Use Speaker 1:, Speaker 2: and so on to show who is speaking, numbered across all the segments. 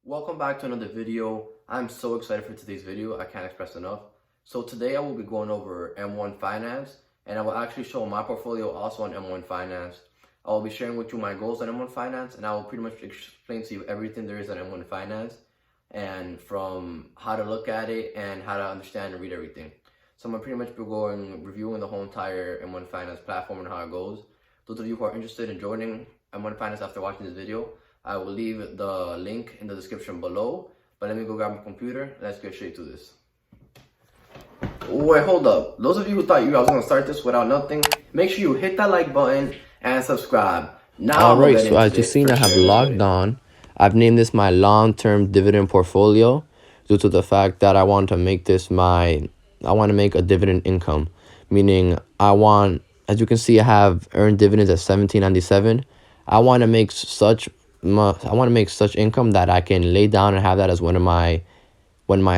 Speaker 1: Welcome back to another video. I'm so excited for today's video, I can't express enough. So today I will be going over M1 Finance, and I will actually show my portfolio also on M1 Finance. I will be sharing with you my goals on M1 Finance, and I will pretty much explain to you everything there is on M1 Finance, and from how to look at it and how to understand and read everything. So I'm going to pretty much be reviewing the whole entire M1 Finance platform and how it goes. Those of you who are interested in joining M1 Finance after watching this video, I will leave the link in the description below. But let me go grab my computer. Let's get straight to this. Wait, hold up. Those of you who thought I was going to start this without nothing, make sure you hit that like button and subscribe. Now,
Speaker 2: alright, so as you've seen, I have logged on. I've named this my long-term dividend portfolio due to the fact that I want to make this I want to make a dividend income, meaning as you can see, I have earned dividends at $17.97. I want to make such income that I can lay down and have that as one of my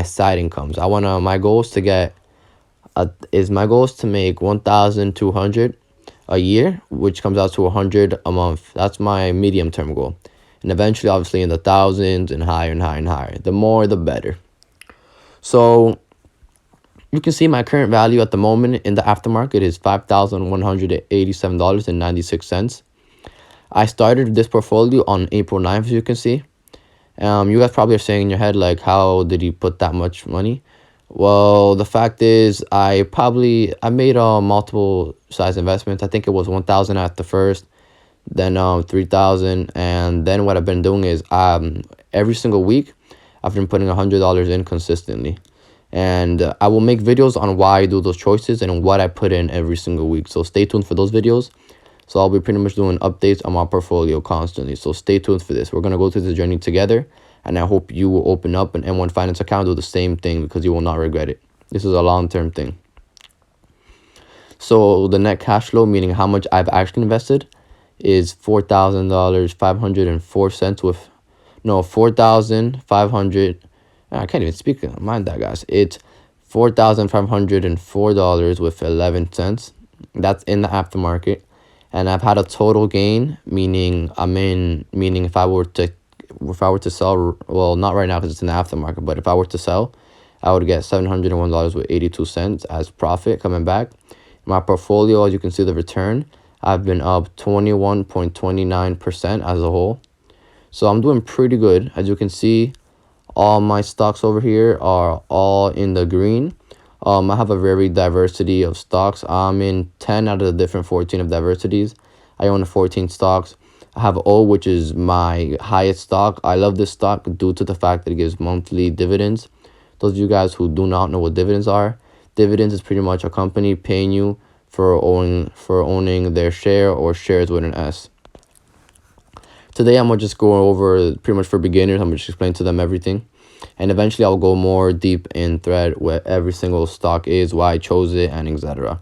Speaker 2: side incomes. My goal is to make 1,200 a year, which comes out to 100 a month. That's my medium term goal, and eventually obviously in the thousands and higher and higher and higher. The more the better. So you can see my current value at the moment in the aftermarket is $5,187.96. I started this portfolio on April 9th, as you can see. You guys probably are saying in your head, like, how did he put that much money? Well, the fact is, I made multiple size investments. I think it was 1,000 at the first, then 3,000, and then what I've been doing is every single week I've been putting $100 in consistently, and I will make videos on why I do those choices and what I put in every single week. So stay tuned for those videos. So I'll be pretty much doing updates on my portfolio constantly. So stay tuned for this. We're going to go through the journey together. And I hope you will open up an M1 Finance account, do the same thing, because you will not regret it. This is a long-term thing. So the net cash flow, meaning how much I've actually invested, is $4,504 4,500. I can't even speak. Mind that, guys. It's $4,504 with 11 cents. That's in the aftermarket. And I've had a total gain, meaning if I were to sell, well, not right now because it's in the aftermarket, but if I were to sell, I would get $701 with 82 cents as profit coming back. My portfolio, as you can see the return, I've been up 21.29% as a whole. So I'm doing pretty good. As you can see, all my stocks over here are all in the green. I have a very diversity of stocks. I'm in 10 out of the different 14 of diversities. I own 14 stocks. I have O, which is my highest stock. I love this stock due to the fact that it gives monthly dividends. Those of you guys who do not know what dividends are, dividends is pretty much a company paying you for owning their share, or shares with an S. Today I'm going to just go over, pretty much for beginners, I'm going to just explain to them everything. And eventually I'll go more deep in thread where every single stock is, why I chose it, and etc.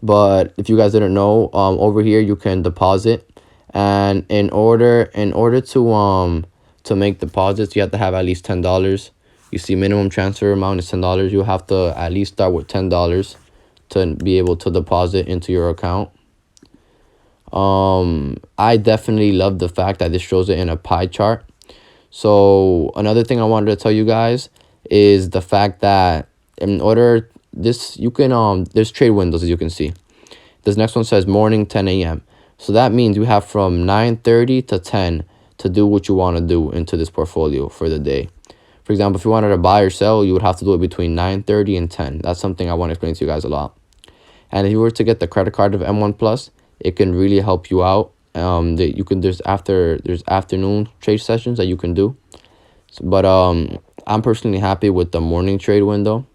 Speaker 2: But if you guys didn't know, over here you can deposit, and in order to make deposits, you have to have at least $10. You see, minimum transfer amount is $10. You have to at least start with $10 to be able to deposit into your account. I definitely love the fact that this shows it in a pie chart. So another thing I wanted to tell you guys is the fact that there's trade windows, as you can see. This next one says morning 10 a.m. So that means you have from 9:30 to 10 to do what you want to do into this portfolio for the day. For example, if you wanted to buy or sell, you would have to do it between 9:30 and 10. That's something I want to explain to you guys a lot. And if you were to get the credit card of M1 Plus, it can really help you out. There's afternoon trade sessions that you can do, but I'm personally happy with the morning trade window.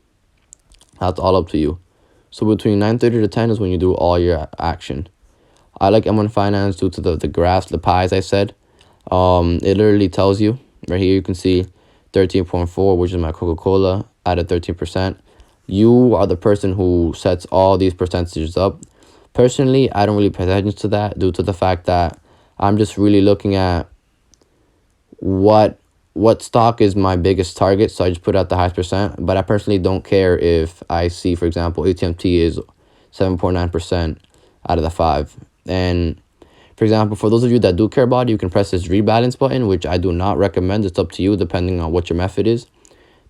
Speaker 2: That's all up to you. So between 9:30 to 10 is when you do all your action. I like M1 Finance due to the graphs, the pies I said. It literally tells you right here. You can see 13.4, which is my Coca-Cola, added 13%. You are the person who sets all these percentages up. Personally, I don't really pay attention to that due to the fact that I'm just really looking at what stock is my biggest target, so I just put out the highest percent. But I personally don't care if I see, for example, ATMT is 7.9% out of the 5. And For example, for those of you that do care about it, you can press this rebalance button, which I do not recommend. It's up to you depending on what your method is.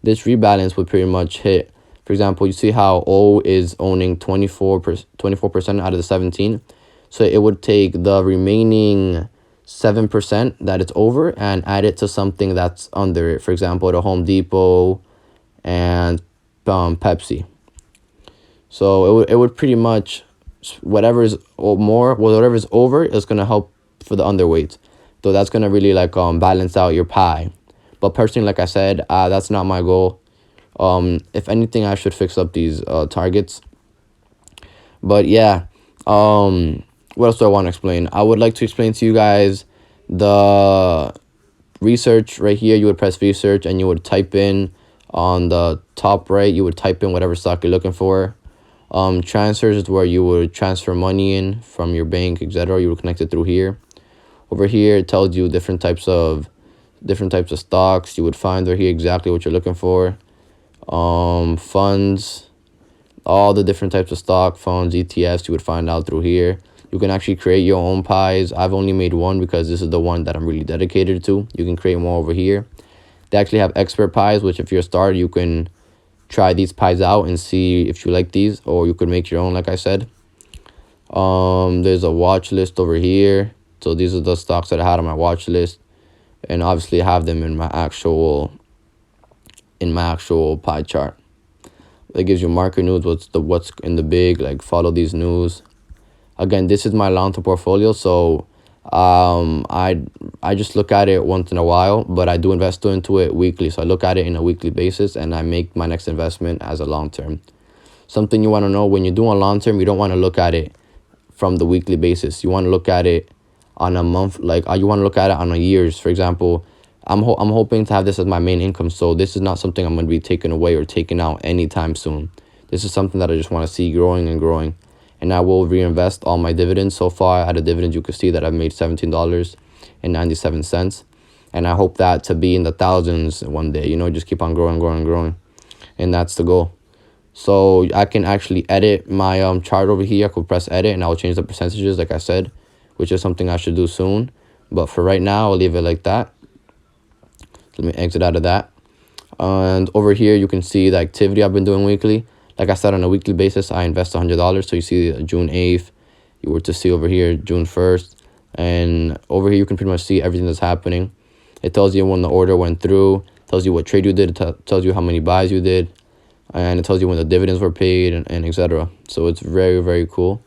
Speaker 2: This rebalance would pretty much hit, for example, you see how O is owning 24% out of the 17. So it would take the remaining 7% that it's over and add it to something that's under it. For example, the Home Depot and Pepsi. So it would pretty much, whatever is over is going to help for the underweight. So that's going to really like balance out your pie. But personally, like I said, that's not my goal. If anything, I should fix up these targets. But yeah, what else do I want to explain? I would like to explain to you guys the research right here. You would press research and you would type in on the top right, you would type in whatever stock you're looking for. Transfers is where you would transfer money in from your bank, etc. You would connect it through here. Over here, it tells you different types of stocks. You would find over here exactly what you're looking for. Funds, all the different types of stock, funds, ETFs, you would find out through here. You can actually create your own pies. I've only made one because this is the one that I'm really dedicated to. You can create more over here. They actually have expert pies, which if you're a starter, you can try these pies out and see if you like these, or you could make your own, like I said. There's a watch list over here. So these are the stocks that I had on my watch list, and obviously I have them in my actual pie chart. It gives you market news, what's in the big, like follow these news. Again, this is my long-term portfolio, so I just look at it once in a while, but I do invest into it weekly. So I look at it in a weekly basis, and I make my next investment as a long-term. Something you want to know, when you're doing long-term, you don't want to look at it from the weekly basis. You want to look at it on a month, like you want to look at it on a years. For example, I'm hoping to have this as my main income, so this is not something I'm going to be taking away or taking out anytime soon. This is something that I just want to see growing and growing. And I will reinvest all my dividends. So far, out of dividends, you can see that I've made $17.97. And I hope that to be in the thousands one day, just keep on growing. And that's the goal. So I can actually edit my chart over here. I could press edit and I'll change the percentages, like I said, which is something I should do soon. But for right now, I'll leave it like that. Let me exit out of that. And over here, you can see the activity I've been doing weekly. Like I said, on a weekly basis, I invest $100. So you see June 8th. You were to see over here June 1st. And over here, you can pretty much see everything that's happening. It tells you when the order went through. Tells you what trade you did. Tells you how many buys you did. And it tells you when the dividends were paid and etc. So it's very, very cool.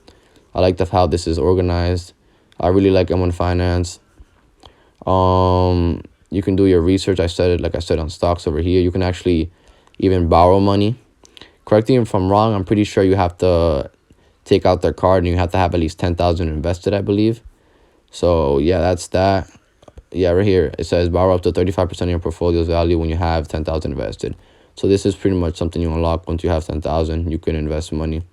Speaker 2: I like how this is organized. I really like M1 Finance. You can do your research. Like I said, on stocks over here. You can actually even borrow money. Correct me if I'm wrong. I'm pretty sure you have to take out their card and you have to have at least 10,000 invested, I believe. So yeah, that's that. Yeah, right here it says borrow up to 35% of your portfolio's value when you have 10,000 invested. So this is pretty much something you unlock once you have 10,000. You can invest money,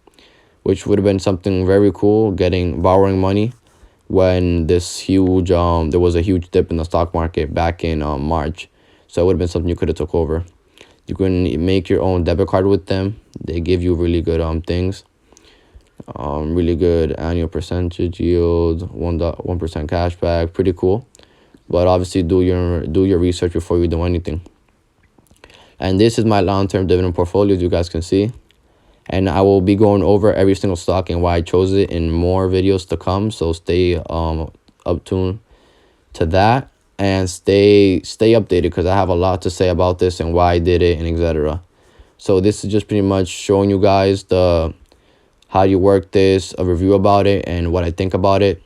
Speaker 2: which would have been something very cool. Borrowing money when this huge there was a huge dip in the stock market back in March. So it would have been something you could have took over. You can make your own debit card with them. They give you really good things. Really good annual percentage yield, 1% cash back. Pretty cool. But obviously do your research before you do anything. And this is my long-term dividend portfolio, as you guys can see. And I will be going over every single stock and why I chose it in more videos to come. So stay up tuned to that. And stay updated because I have a lot to say about this and why I did it and etc. So this is just pretty much showing you guys how you work this, a review about it, and what I think about it.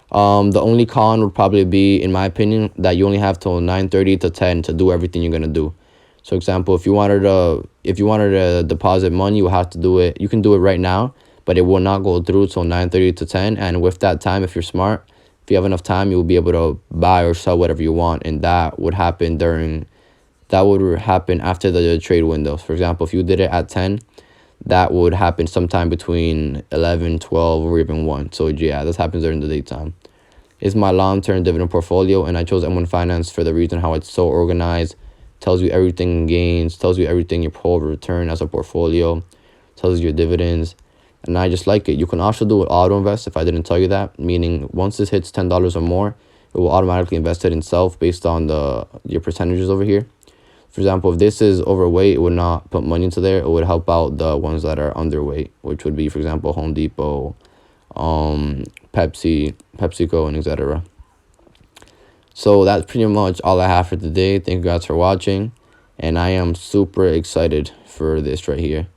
Speaker 2: The only con would probably be, in my opinion, that you only have till 9:30 to 10 to do everything you're gonna do. So, example, if you wanted to deposit money, you have to do it. You can do it right now, but it will not go through till 9:30 to 10. And with that time, if you're smart, if you have enough time, you will be able to buy or sell whatever you want, and that would happen after the trade window. For example, if you did it at 10, that would happen sometime between 11, 12, or even 1. So yeah, this happens during the daytime. It's my long-term dividend portfolio, and I chose M1 Finance for the reason how it's so organized. Tells you everything gains, tells you everything your whole return as a portfolio, tells you your dividends. and I just like it. You can also do it auto invest if I didn't tell you that, meaning once this hits $10 or more, it will automatically invest it in itself based on your percentages over here. For example, if this is overweight, it would not put money into there. It would help out the ones that are underweight, which would be, for example, Home Depot, PepsiCo, and etc. So that's pretty much all I have for today. Thank you guys for watching, and I am super excited for this right here.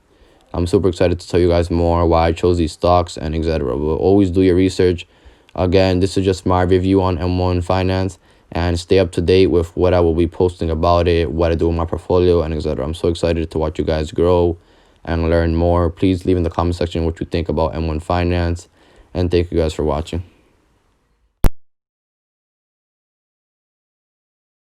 Speaker 2: I'm super excited to tell you guys more why I chose these stocks and etc. But always do your research. Again, this is just my review on M1 Finance, and stay up to date with what I will be posting about it, what I do in my portfolio, and etc. I'm so excited to watch you guys grow and learn more. Please leave in the comment section what you think about M1 Finance, and thank you guys for watching.